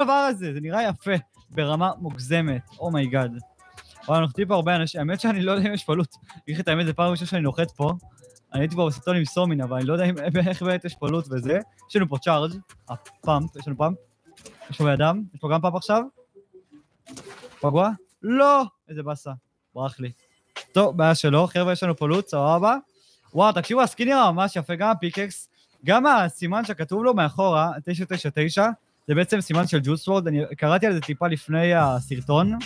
הדבר הזה, זה נראה יפה, ברמה מוגזמת, אומייגאד. אבל אנחנו טיפה הרבה אנשים, האמת שאני לא יודע אם יש פלות. איך את האמת, זה פעם ראשונה שאני נוחת פה, אני הייתי פה בסרטון עם סומין, אבל אני לא יודע איך באמת יש פלות וזה. יש לנו פה צ'ארג', פאמפ, יש לנו פאמפ. יש פה בידם, יש פה גם פאמפ עכשיו. פגוע? לא! איזה בסה, ברח לי. טוב, בעיה שלו, חבר'ה, יש לנו פלות, סבבה. וואו, תקשיבו, הסקין נראה ממש יפה, גם הפיקקס, גם הסימן שכתוב לו מאחורה, 999, זה בעצם סימן של ג'וס וורד, אני קראתי על זה טיפה לפני הסרטון,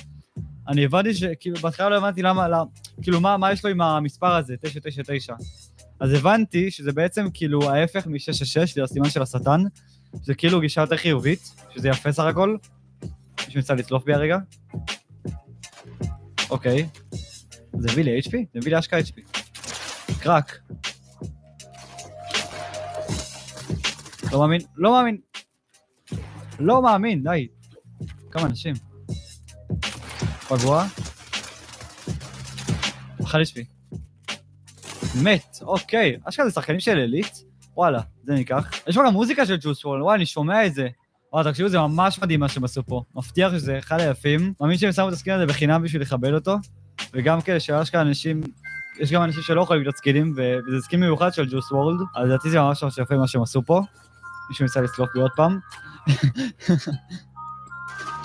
אני הבנתי שכאילו, בהתחלה לא הבנתי למה, כאילו מה יש לו עם המספר הזה, 999. אז הבנתי שזה בעצם כאילו ההפך מ-666, זה הסימן של השטן, זה כאילו גישה יותר חיובית, שזה יפה סך הכל. יש מצא לצלוף בי הרגע. אוקיי. זה הביא לי HP? זה הביא לי אשכה HP. קרק. לא מאמין, לא מאמין. לא מאמין, די. כמה אנשים. פגוע. אכל HP. מת, אוקיי. אשכה זה שחקנים של אליט? וואלה, זה ניקח. יש פה גם מוזיקה של ג'וס וורלד, וואי, אני שומע את זה. וואי, תקשיבו, זה ממש מדהים מה שהם עשו פה. מבטיח שזה אחד היפים. מאמין שהם שמו את הסקין הזה בחינם בשביל לכבד אותו. וגם כאלה שיש כאן אנשים, יש גם אנשים שלא יכולים להיות סקינים, וזה סקין מיוחד של ג'וס וורלד. אז לדעתי זה ממש יפה מה שהם עשו פה. מישהו ניסה לצלוף בי עוד פעם.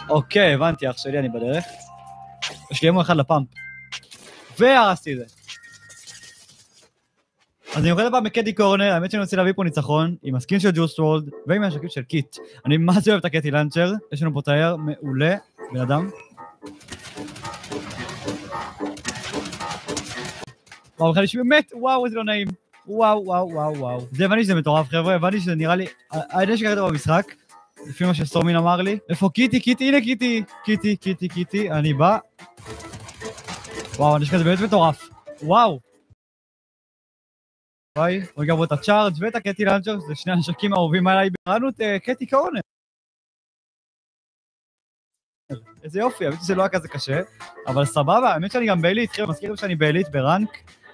אוקיי, הבנתי, אח שלי, אני בדרך. יש לי אמור אחד לפאמפ. והרסתי את זה. אז אני אוכל הפעם מקדי קורנר, האמת שאני רוצה להביא פה ניצחון, עם הסקין של ג'וס וורלד, ועם השקים של קיט. אני מה זה אוהב את הקטי לנצ'ר, יש לנו פה תייר מעולה, בן אדם. וואו, בכלל יש באמת, וואו, איזה לא נעים. וואו, וואו, וואו, וואו. זה הבנתי שזה מטורף, חבר'ה, הבנתי שזה נראה לי, אני שקראתי במשחק, לפי מה שסורמין אמר לי. איפה קיטי, קיטי, הנה קיטי, קיטי, קיטי, קיטי, אני בא. וואו, אני שקראתי באמת מטורף. וואו. ביי, רגע בוא את הצ'ארג' ואת הקטי לנצ'ר, זה שני הנשקים האהובים עליי, בראנו את קטי קורנר. איזה יופי, האמת שזה לא היה כזה קשה, אבל סבבה, האמת שאני גם בעילית, חבר'ה, מזכירים שאני בעילית ברנק,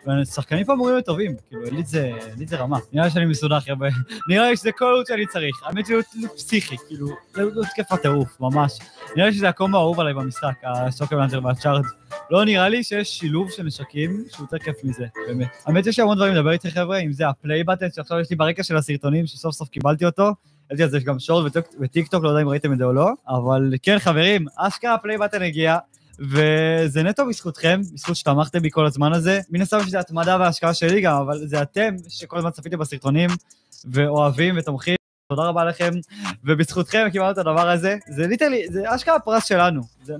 והשחקנים פה אמורים להיות טובים, כאילו, עילית זה רמה. נראה לי שאני מסודר, חבר'ה, נראה לי שזה כל עוד שאני צריך, האמת שזה לא פסיכי, כאילו, לא תקף הטירוף, ממש. נראה לי שזה הקומבו האהוב עליי במשחק, השוקר לנצ'ר והצ'ארג'. לא נראה לי שיש שילוב של נשקים שהוא יותר כיף מזה, באמת. האמת יש המון דברים לדבר איתי, חבר'ה, אם זה הפליי בטן, שעכשיו יש לי ברקע של הסרטונים, שסוף סוף קיבלתי אותו, ראיתי על זה גם שורט וטיקטוק, לא יודע אם ראיתם את זה או לא, אבל כן, חברים, אשכרה הפליי בטן הגיע, וזה נטו בזכותכם, בזכות שתמכתם בי כל הזמן הזה. מן הסתם שזה התמדה וההשקעה שלי גם, אבל זה אתם שכל הזמן צפיתם בסרטונים, ואוהבים ותומכים. תודה רבה לכם, ובזכותכם קיבלנו את הדבר הזה. זה ליטרלי, זה אשכרה פרס שלנו. זה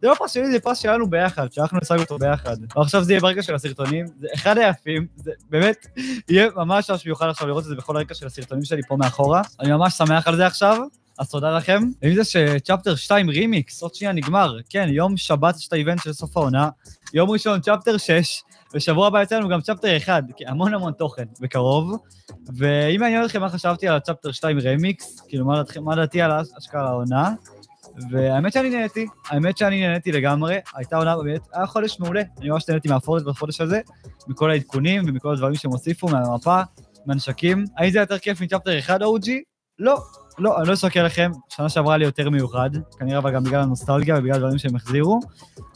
לא פרס שלי, זה פרס שלנו ביחד, שאנחנו נשחק אותו ביחד. ועכשיו זה יהיה ברקע של הסרטונים, זה אחד היפים, זה באמת יהיה ממש מיוחד עכשיו לראות את זה בכל הרקע של הסרטונים שלי פה מאחורה. אני ממש שמח על זה עכשיו. אז תודה לכם. ואם זה שצ'פטר 2 רימיקס, עוד שנייה נגמר. כן, יום שבת יש את האיבנט של סוף העונה. יום ראשון צ'פטר 6, ושבוע הבא יצאנו גם צ'פטר 1, המון תוכן בקרוב. ואם מעניין אתכם מה חשבתי על הצ'פטר 2 רימיקס, כאילו מה דעתי על השקעה העונה, והאמת שאני נהניתי לגמרי, הייתה עונה באמת, היה חודש מעולה, אני ממש נהניתי מהפורט בחודש הזה, מכל העדכונים ומכל הדברים שהם הוסיפו, מהמפה, מהנשקים. האם זה יותר כיף מצ'פטר 1 OG? לא, אני לא אסקר לכם, שנה שעברה לי יותר מיוחד, כנראה אבל גם בגלל הנוסטלגיה ובגלל הדברים שהם החזירו,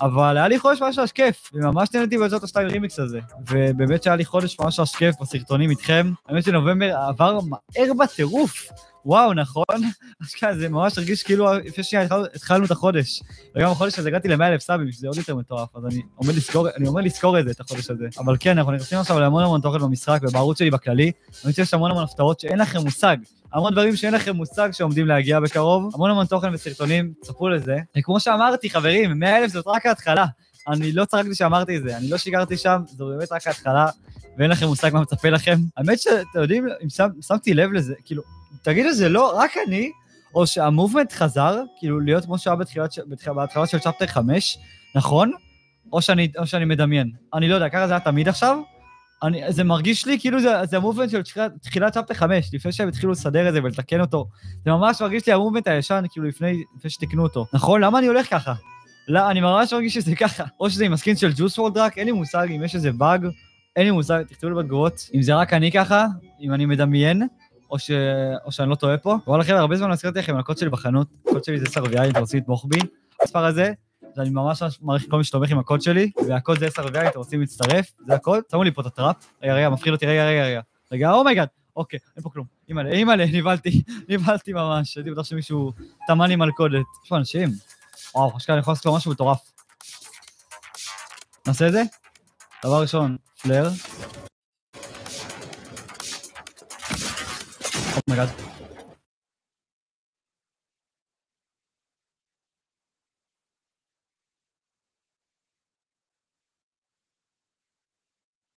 אבל היה לי חודש ממש כיף, וממש נהניתי בעזרת השתיים רימיקס הזה, ובאמת שהיה לי חודש ממש כיף בסרטונים איתכם, האמת שנובמבר עבר מהר בטירוף, וואו, נכון? זה ממש הרגיש כאילו לפני שנייה התחלנו את החודש, וגם החודש הזה הגעתי ל100,000 סאבים, שזה עוד יותר מטורף, אז אני אומר לזכור את זה, את החודש הזה. אבל כן, אנחנו נכנסים עכשיו להמון תוכן במשחק, ובערוץ שלי בכללי, אני חושב שיש המון הפתעות שאין לכם מושג, המון דברים שאין לכם מושג שעומדים להגיע בקרוב, המון תוכן וסרטונים, צפו לזה. וכמו שאמרתי, חברים, 100,000 זאת רק ההתחלה. אני לא צחקתי שאמרתי את זה, אני לא שיקרתי שם, זו באמת רק ההתחלה, ואין לכם מושג מה מצפה לכם. האמת שאתם יודעים, אם שמתי לב לזה, כאילו, תגידו, זה לא רק אני, או שהמובמנט חזר, כאילו, להיות כמו שהיה בהתחלה של צ'פטר 5, נכון? או שאני מדמיין. אני לא יודע, ככה זה היה תמיד עכשיו, זה מרגיש לי כאילו זה המובמנט של תחילת צ'פטר 5, לפני שהם התחילו לסדר את זה ולתקן אותו. זה ממש מרגיש לי המובמנט הישן, כאילו לפני שתקנו אותו. נכון? למה אני הולך ככה? לא, אני ממש מרגיש שזה ככה. או שזה עם הסקין של ג'וס וורלד רק, אין לי מושג אם יש איזה באג, אין לי מושג, תכתבו לי בתגובות. אם זה רק אני ככה, אם אני מדמיין, או שאני לא טועה פה. וואלה חבר'ה, הרבה זמן להזכרתי לכם על הקוד שלי בחנות. הקוד שלי זה SRVI, אם אתם רוצים לתמוך בי. המספר הזה, אני ממש מעריך כל מי שתומך עם הקוד שלי, והקוד זה SRVI, אם אתם רוצים להצטרף, זה הקוד. שמו לי פה את הטראפ. רגע, מפחיד אותי, רגע, אומייגאד. אוקיי, אין פה כלום. אימא'לה, נבהלתי ממש. הייתי בטוח שמישהו תמן לי מלכודת. יש פה אנשים. וואו, חשקה, אני יכול לעשות לו משהו מטורף. נעשה את זה? דבר ראשון, פלר. אומייגאד.